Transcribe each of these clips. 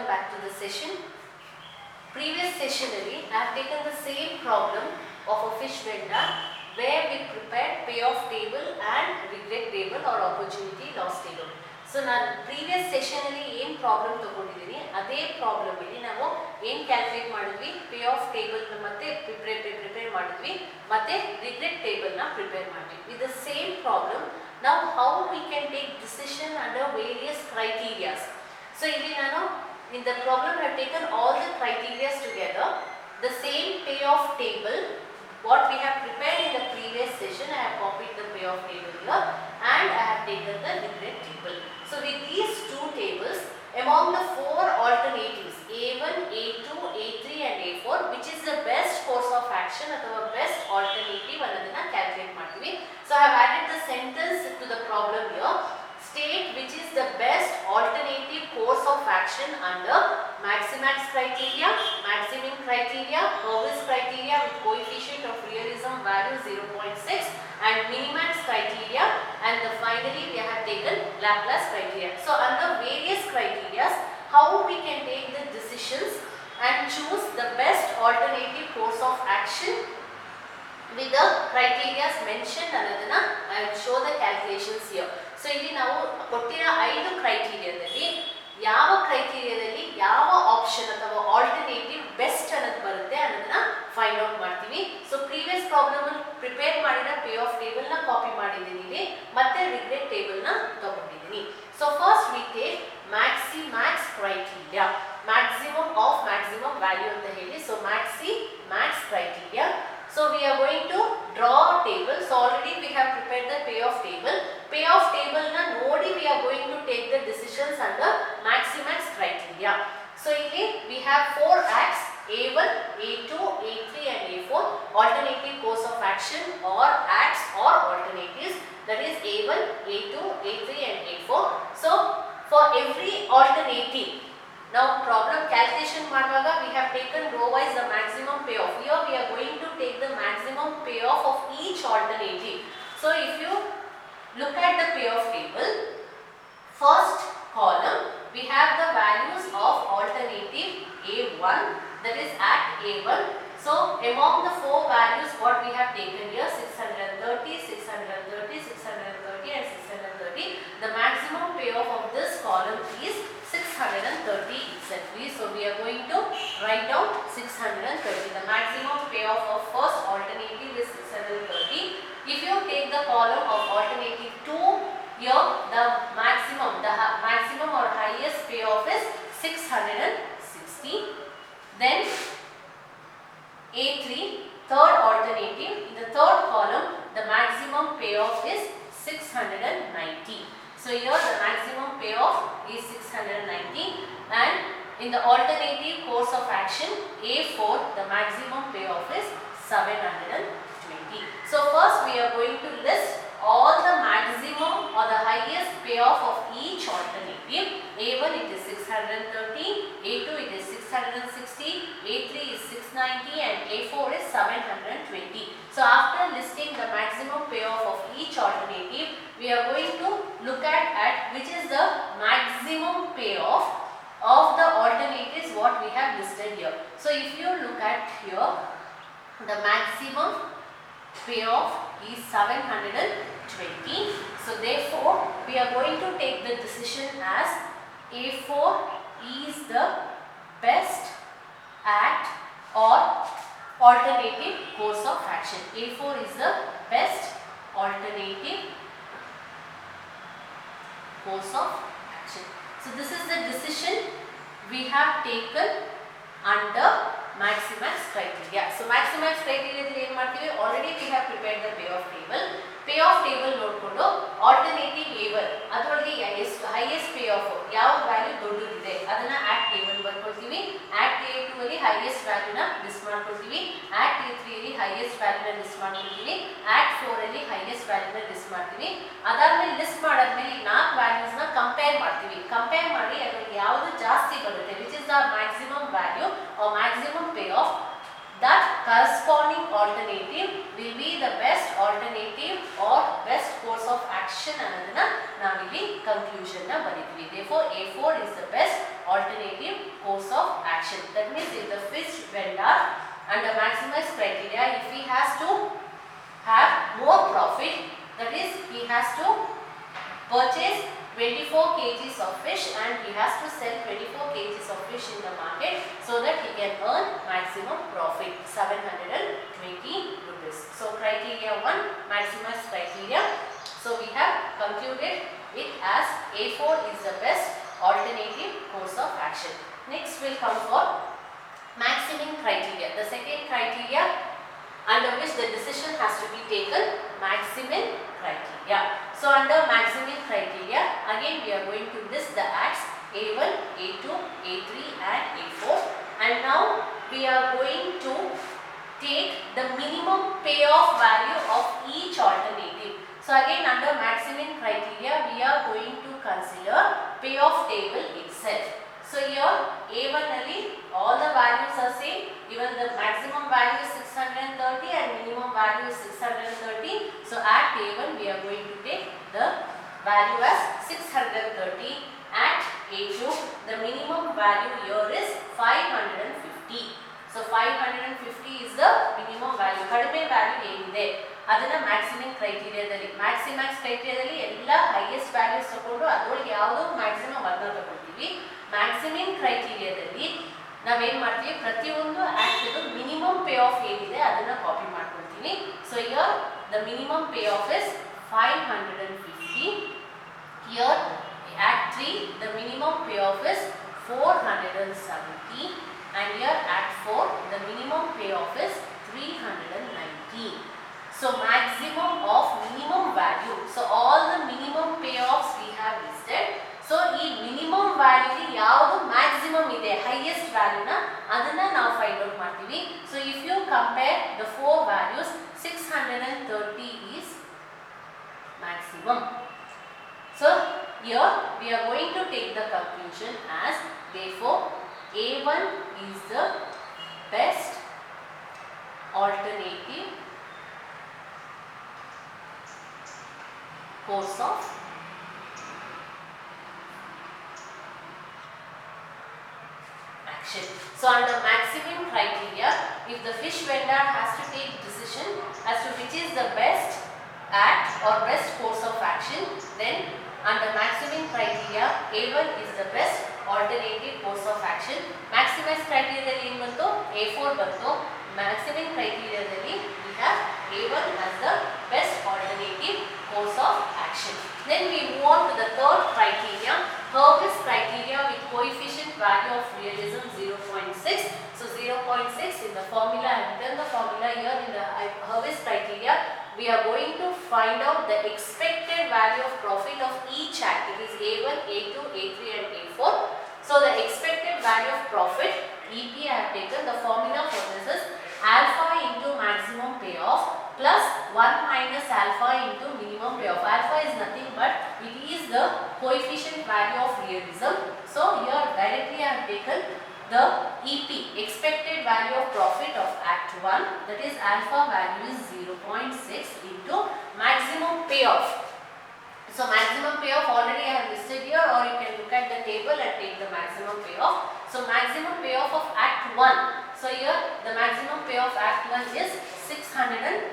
welcome back to the session. Previous session I have taken the same problem of a fish vendor where we prepared payoff table and regret table or opportunity loss table. So ನಾನು previous session ಏನು problem ತಗೊಂಡಿದ್ದೀನಿ ಅದೇ problem ಇಲ್ಲಿ ನಾವು ಏನು calculate ಮಾಡಿದ್ವಿ payoff table ಮತ್ತೆ prepare ಮಾಡಿದ್ವಿ ಮತ್ತೆ regret table ನ ಪ್ರಿಪೇರ್ ಮಾಡಿದ್ವಿ. With the same problem, now how we can take decision under various criteria. So ಇಲ್ಲಿ ನಾನು in the problem I have taken all the criteria together, the same payoff table what we have prepared in the previous session. I have copied the payoff table here and I have taken the regret table. So with these two tables, among the four alternatives A1, A2, A3 and A4, which is the best course of action or best alternative annadana calculate ಮಾಡ್ತೀವಿ. So I have added the sentence to the problem here. State which is the best alternative course of action under maximax criteria, maximum criteria, Hurwitz criteria with coefficient of realism value 0.6 and minimax criteria, and finally we have taken Laplace criteria. So under various criteria, how we can take the decisions and choose the best alternative course of action with the criteria mentioned ಅನ್ನೋದನ್ನ I will show the calculations here. So ಇಲ್ಲಿ ನಾವು ಕೊಟ್ಟಿರೋ 5 ಕ್ರೈಟೀರಿಯಾದಲ್ಲಿ ಯಾವ ಕ್ರೈಟೀರಿಯಾದಲ್ಲಿ ಯಾವ option ಅಥವಾ alternative best ಅನ್ನೋದು ಬರುತ್ತೆ ಅನ್ನೋದನ್ನ ಫೈಂಡ್ ಔಟ್ ಮಾಡ್ತೀವಿ. ಸೊ ಪ್ರೀವಿಯಸ್ ಪ್ರಾಬ್ಲಮ್ ಅಲ್ಲಿ ಪ್ರಿಪೇರ್ ಮಾಡಿದ ಪೇ ಆಫ್ ಟೇಬಲ್ ನ ಕಾಪಿ ಮಾಡಿದ್ದೀನಿ ಇಲ್ಲಿ, ಮತ್ತೆ ರಿಗ್ರೆಟ್ ಟೇಬಲ್ ನ ತಗೊಂಡಿದ್ದೀನಿ. So first we take Max criteria, maximum of maximum value ಅಂತ ಹೇಳಿ. So Max criteria. So we are going to draw a table. So already we have prepared the payoff table. Payoff table na nodi we are going to take the decisions under maximax criteria. So here we have four acts: A1, A2, A3 and A4. Alternative course of action or acts or alternatives, that is A1, A2, A3 and A4. So for every alternative, now problem calculation ಮಾಡುವಾಗ we have taken row wise the maximum payoff. Here we are going to take the maximum payoff of each alternative. So if you look at the payoff table, first column we have the values of alternative A1, that is act A1. So among the four values what we have taken here, 630, 630, 630 and 630, the maximum payoff of this column is 630 exactly. So we are going to write down 630. The maximum payoff of first alternative is 630. If you take the column of alternative 2, here the maximum or highest payoff is 660. Then A3, third alternative, in the third column the maximum payoff is 690. So here the maximum payoff is 690, and in the alternative course of action A4 the maximum payoff is 720. So first we are going to list all the maximum or the highest payoff of each alternative. A1 it is 630, A2 it is 660, A3 is 690 and A4 is 720. So after listing the maximum payoff of each alternative, we are going to look at which is the maximum payoff of the alternatives what we have listed here. So if you look at here, the maximum payoff is 720. So therefore we are going to take the decision as A4 is the best act or alternative course of action. A4 is the best alternative course of action. So this is the decision we have taken under maximax criteria. So maximax criteria ಏನು ಮಾಡ್ತೀವಿ, already we have prepared the payoff table. payoff table ನೋಡಿಕೊಂಡು alternative A1 ಅದರೊಳಗೆ highest payoff ಯಾವ value ದೊಡ್ಡದಿದೆ ಅದನ್ನ act A1 ಬರ್ಕೊಳ್ತೀವಿ. act A2 ಅಲ್ಲಿ highest value ನ list ಮಾಡ್ಕೊಳ್ತೀವಿ. act A3 ಅಲ್ಲಿ highest value ನ ಲಿಸ್ಟ್ ಮಾಡ್ಕೊಳ್ತೀವಿ. act 4 ಅಲ್ಲಿ highest value ನ ಲಿಸ್ಟ್ ಮಾಡ್ತೀವಿ. ಅದಾದ್ಮೇಲೆ ಲಿಸ್ಟ್ ಮಾಡಾದ್ಮೇಲೆ ಈ 4 ವ್ಯಾಲ್ಯೂಸ್ ನ ಕಂಪೇರ್ ಮಾಡ್ತೀವಿ. ಕಂಪೇರ್ ಮಾಡಿ ಅದರಲ್ಲಿ ಯಾವುದು ಜಾಸ್ತಿ ಬರುತ್ತೆ, which is the maximum value or maximum payoff, that corresponding alternative will be the best alternative or best course of action ಅನ್ನೋದನ್ನ ನಾವಿಲ್ಲಿ conclusion ನ ಬರೀತೀವಿ. Therefore A4 is the best alternative action. That means if the fish vendor under maximized criteria, if he has to have more profit, that is he has to purchase 24 kgs of fish and he has to sell 24 kgs of fish in the market so that he can earn maximum profit 720 rupees. So criteria 1, maximized criteria. So we have concluded it as A4 is the best alternative course of action. Next will come for maximum criteria. The second criteria under which the decision has to be taken, maximum criteria. So under maximum criteria, again we are going to list the acts A1, A2, A3 and A4, and now we are going to take the minimum payoff value of each alternative. So again under maximum criteria we are going to consider payoff table itself. So here A1 ನಲ್ಲಿ all the values are same, even the maximum value is 630 and minimum value is 630. So at A1 we are going to take the value as 630. At A2 the minimum value here is 550. So 550 is the minimum value. ಕಡಿಮೆ value ಏನಿದೆ ಅದನ್ನ maximum ಕ್ರೈಟೀರಿಯಾದಲ್ಲಿ, maximise ಕ್ರೈಟೀರಿಯಾದಲ್ಲಿ ಎಲ್ಲ highest values ತಗೊಂಡು ಅದರೊಳಗೆ ಯಾವುದೋ maximum ಅದನ್ನ ತಗೊಳ್ತೀವಿ. Maximum ಕ್ರೈಟೀರಿಯಾದಲ್ಲಿ ನಾವೇನು ಮಾಡ್ತೀವಿ, ಪ್ರತಿಯೊಂದು ಆ್ಯಕ್ಟ್ದು ಮಿನಿಮಮ್ ಪೇ ಆಫ್ ಏನಿದೆ ಅದನ್ನು ಕಾಪಿ ಮಾಡ್ಕೊಳ್ತೀವಿ. So here the minimum pay of is 550. Here Act 3 the minimum pay off is 470 and here Act 4 the minimum pay off is 390. So maximum of minimum value. So all the minimum payoffs we have listed. So ಈ minimum value ಗೆ ಯಾವುದು maximum ಇದೆ, highest value ನ ಅದನ್ನ ನಾವು find out ಮಾಡ್ತೀವಿ. So if you compare the four values, 630 is maximum. So here we are going to take the conclusion as therefore A1 is the best alternative course of action. So under maximum criteria, if the fish vendor has to take decision as to which is the best act or best course of action, then under maximum criteria A1 is the best alternative course of action. Maximized criteria dalli ಏನು ಬಂತು, A4 ಬಂತು. Maximum criteria dalli we have A1 as the best alternative course of action. Then we move on to the third criteria, Hurwitz criteria with coefficient value of realism 0.6. So 0.6 in the formula, I have written the formula here in the Hurwitz criteria. We are going to find out the expected value of profit of each act. It is A1, A2, A3 and A4. So the expected value of profit, EP I have taken, the formula for this is alpha into maximum payoff plus 1 minus alpha into minimum payoff. Alpha is nothing but it is the coefficient value of realism. So here directly I have taken the EP, expected value of profit of Act 1, that is alpha value is 0.6 into maximum payoff. So maximum payoff already I have listed here, or you can look at the table and take the maximum payoff. So maximum payoff of Act 1. So here the maximum payoff Act 1 is 630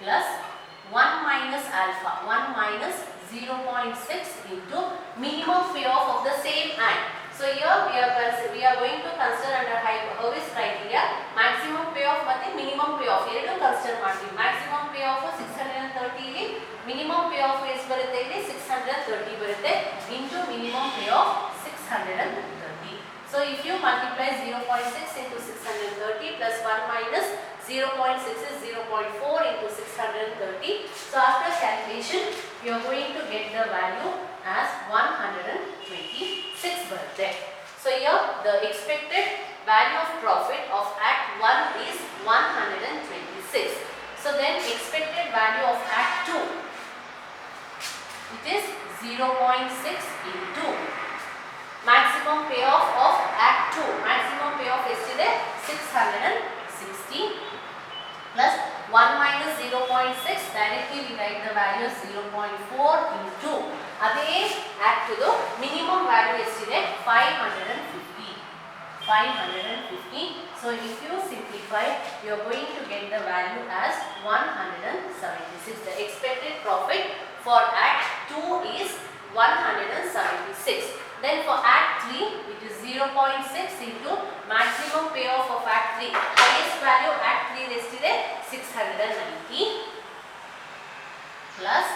plus 1 minus alpha, 1 minus 0.6 into minimum payoff of the same act. So here we are going to consider under Hurwitz criteria maximum payoff ಮತ್ತೆ minimum payoff ಎರಡು consider ಮಾಡ್ತೀವಿ. maximum payoff 630 ಇಲ್ಲಿ, minimum payoff ಎಷ್ಟು ಬರುತ್ತೆ ಇಲ್ಲಿ 630 ಬರುತ್ತೆ into minimum payoff 630. So if you multiply 0.6 into 630 plus 1 minus 0.6 is 0.4 into 630. So after calculation you are going to get the value as 126 birthday. So here the expected value of profit of Act 1 is 126. So then expected value of Act 2, it is 0.6 into maximum payoff of Act 2. Maximum payoff is 660 plus 1 minus 0.6, directly we write the value 0.4 into ಅದೇ act ದು minimum value ಎಷ್ಟಿದೆ 550. 550. So if you simplify, you are going to get the value as 176. The expected profit for Act 2 is 176. Then for Act 3, it is 0.6 into maximum payoff of Act 3. Highest value Act 3 ಎಷ್ಟಿದೆ 690 plus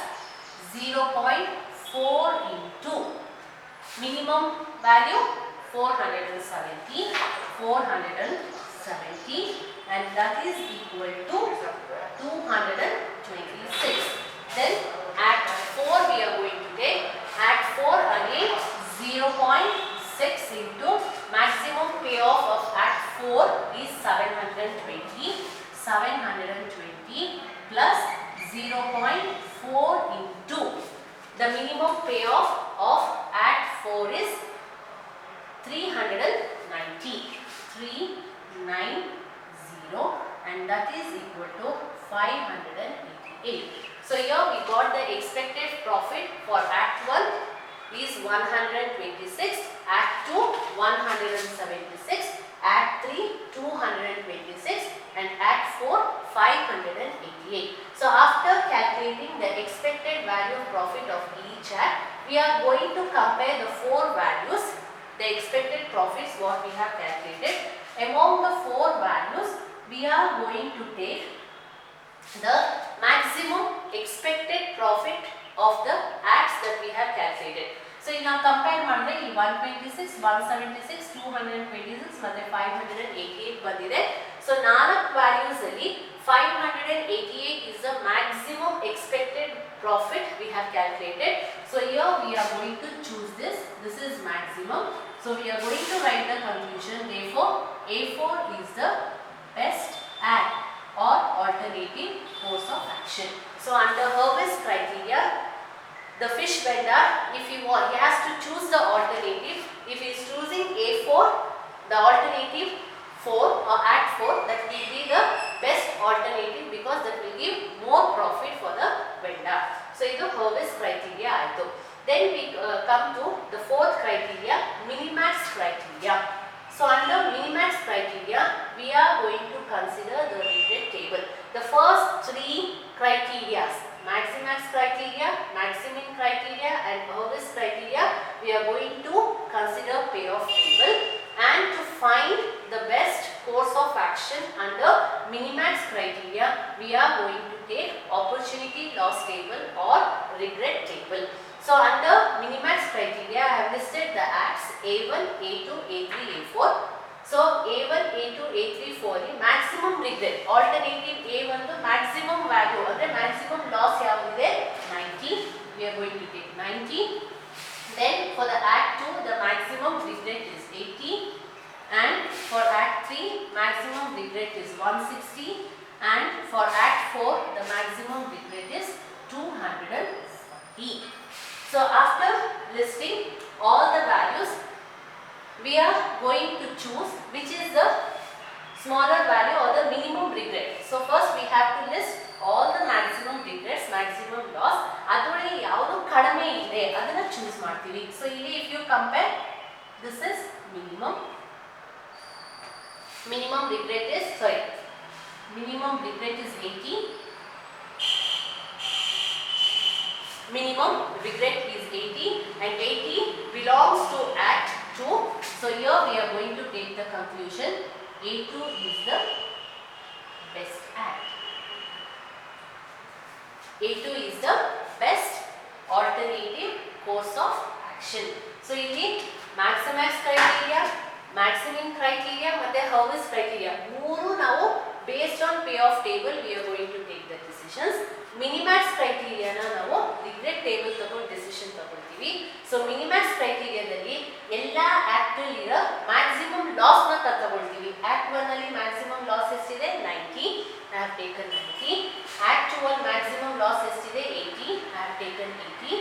0.4 into minimum value 470 and that is equal to 226. Then Act 4 we are going to take. Act 4 again 0.6 into maximum payoff of Act 4 is 720 plus 0.4 into the minimum payoff of Act 4 is 390 and that is equal to 588. So here we got the expected profit for Act 1 is 126, Act 2 176, Act 3 226 and Act 4 588. So after calculating the expected value of profit of each act, we are going to compare the four values, the expected profits what we have calculated. Among the four values, we are going to take the maximum expected profit of the acts that we have calculated. So in our compare ಮಾಡಿದ್ರೆ ಈ 126, 176, 226 ಮತ್ತೆ 588 ಬಂದಿದೆ. So ನಾಲ್ಕು values ಅಲ್ಲಿ 588 is the maximum expected profit we have calculated. So here we are going to choose this. This is maximum. So we are going to write the conclusion. Therefore, A4 is the best act or alternative course of action. So under Hurwitz criteria, the fish vendor, if he has to choose the alternative. If he is choosing A4, the alternative 4 or Act 4, that will be the best alternative because that will give more profit for the vendor. So this is Hurwitz criteria. Then we come to the fourth criteria, Minimax criteria. So under Minimax criteria, we are going to consider the regret table. The first three criteria, Maximax criteria, Maximin criteria and Hurwitz criteria, we are going to consider payoff table, and to find the best course of action under Minimax criteria, we are going to take opportunity loss table or regret table. So under Minimax criteria, I have listed the acts A1, A2, A3, A4. So A1, A2, A3, 4 is maximum regret. Alternative A1 the maximum value or the maximum loss yavudide 90. We are going to take 90. Then for the Act 2, the maximum regret is 80. And for Act 3, maximum regret is 160. And for Act 4, the maximum regret is 240. So after listing all the values, we are going to choose which is the smaller value or the minimum regret. So first we have to list all the maximum regrets, maximum loss. ಅದರೊಳಗೆ ಯಾವುದು ಕಡಿಮೆ ಇದೆ ಅದನ್ನ choose ಮಾಡ್ತೀವಿ. So ಇಲ್ಲಿ if you compare, this is minimum regret is 80. Minimum regret is 80 and 80 belongs to Act 2. So here we are going to take the conclusion. A2 is the best act. A2 is the best alternative course of action. So ಇಲ್ಲಿ Maximax criteria, Maximin criteria ಮತ್ತೆ Hurwitz criteria ಮೂರು ನಾವು based on payoff table we are going to take the decisions. Minimax criteria ನಾವು regret table ತಗೊಂಡು decision ತಗೊಳ್ತೀವಿ. So Minimax criteria ದಲ್ಲಿ ಎಲ್ಲಾ act ಅಲ್ಲಿ ಇರೋ maximum loss ನ ತಗೊಳ್ತೀವಿ. Act 1 ಅಲ್ಲಿ maximum loss ಎಷ್ಟಿದೆ 90. I have taken 90. Act 2 ಅಲ್ಲಿ maximum loss ಎಷ್ಟಿದೆ 80. I have taken 80.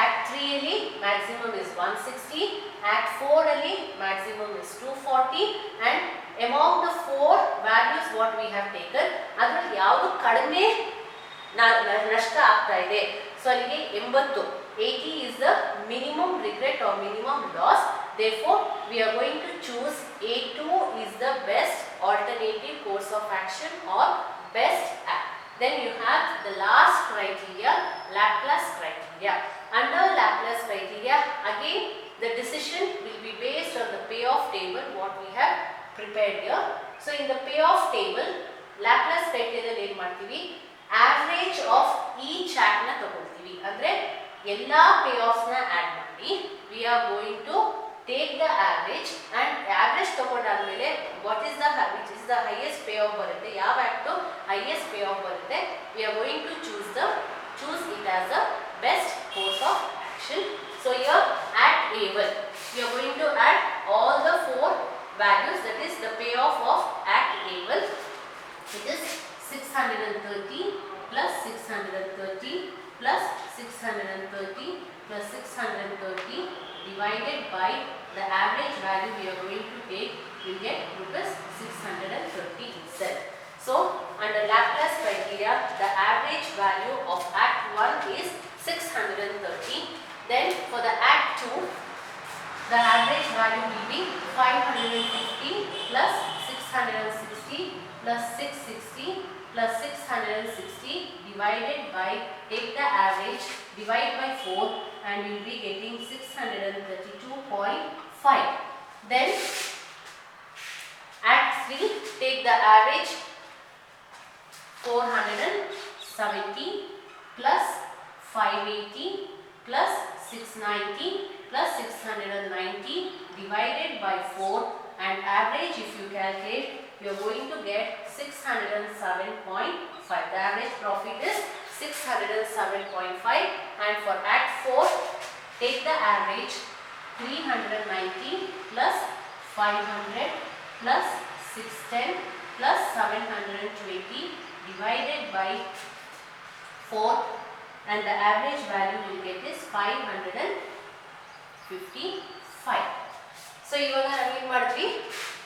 Act 3 ಅಲ್ಲಿ maximum is 160. Act 4 ಅಲ್ಲಿ maximum is 240 and among the four values what we have taken ಅದರಲ್ಲಿ ಯಾವುದು ಕಡಿಮೆ ನಷ್ಟ ಆಗ್ತಾ ಇದೆ. ಸೊ ಅಲ್ಲಿಗೆ 80 is the minimum regret or minimum loss. Therefore we are going to choose A2 is the best alternative course of action or best act. Then you have the last criteria, Laplace criteria. Under Laplace criteria, again the decision will be based on the payoff table what we have prepared here. So in the payoff table, Laplace criteria ಏನು ಮಾಡ್ತೀವಿ, average of each act ನ ತಗೊಳ್ತೀವಿ. ಅಂದ್ರೆ ಎಲ್ಲಾ payoffs ನ add ಮಾಡಿ we are going to take the average and average ತಗೊಂಡಾದ್ಮೇಲೆ what is the which is the highest payoff ಬರುತ್ತೆ, ಯಾವ act highest payoff ಬರುತ್ತೆ, we are going to choose it as the best course of action. So here at A1 we are going to add all the four values, that is the payoff of act A1, it is 630 plus 630 plus 630 plus 630 divided by the average value we are going to take, we get rupees 630 itself. So under Laplace criteria, the average value of act 1 is 630. Then for the act 2, the average value will be 550 plus 660 plus 660 plus 660 divided by, take the average, divide by 4 and we will be getting 632.5. Then act 3, take the average 470 plus 580 plus 690 plus 690 divided by 4 and average if you calculate you are going to get 607.5. The average profit is 607.5 and for act 4 take the average 390 plus 500 plus 610 plus 720 divided by 4 and the average value you get is 555. So ಇವಾಗ ನಾವು ಏನು ಮಾಡ್ತೀವಿ,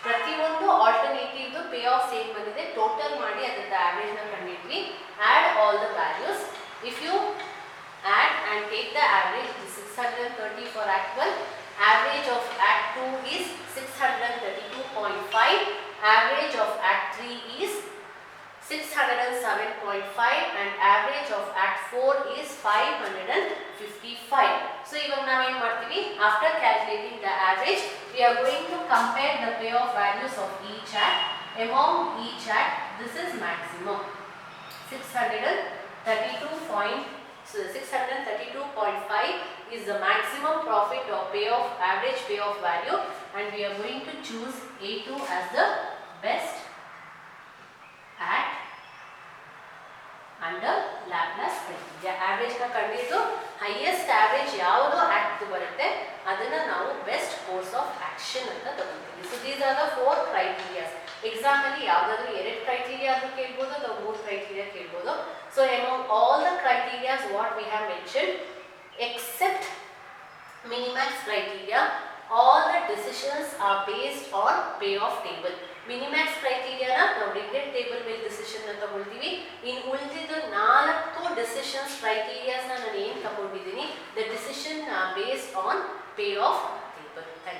ಪ್ರತಿಯೊಂದು alternative pay of ಏನು ಬಂದಿದೆ total ಮಾಡಿ ಅದರ average ನ ಕಂಡುಹಿಡಿದ್ವಿ. Add all the values, if you add and take the average, it is 630 for act 1, average of act 2 is 632.5, average of act 3 is 607.5 and average of act 4 is 555. So ivaga ನಾವು ಏನು ಮಾಡ್ತೀವಿ, after calculating the average we are going to compare the payoff values of each act. Among each act this is maximum 632.5 is the maximum profit or payoff, average payoff value, and we are going to choose A2 as the best act under Laplace criteria. Average na ಕಂಡಿದ್ದು highest average ಯಾವುದು act ಬರುತ್ತೆ ಅದನ್ನ ನಾವು best course of action ಅಂತ ತಗೊಳ್ತೀವಿ. So these are the four criteria. Exam ಅಲ್ಲಿ ಯಾವ್ದಾದ್ರು ಎರಡು ಕ್ರೈಟೀರಿಯಾ ಆದ್ರೂ ಕೇಳಬಹುದು ಅಥವಾ ಮೂರು ಕ್ರೈಟೀರಿಯಾ ಕೇಳಬಹುದು. So among all the criteria what we have mentioned except minimax criteria, all the decisions are based on payoff table. Minimax criteria na ನಾವು regret table ಮೇಲೆ decision ನ ತಗೊಳ್ತೀವಿ. ಇನ್ನು ಉಳಿದಿದ್ದು 4 decisions criteria ನ ನಾನು ಏನು ತಗೊಂಡಿದ್ದೀನಿ, the decision are based on payoff table. Thank you.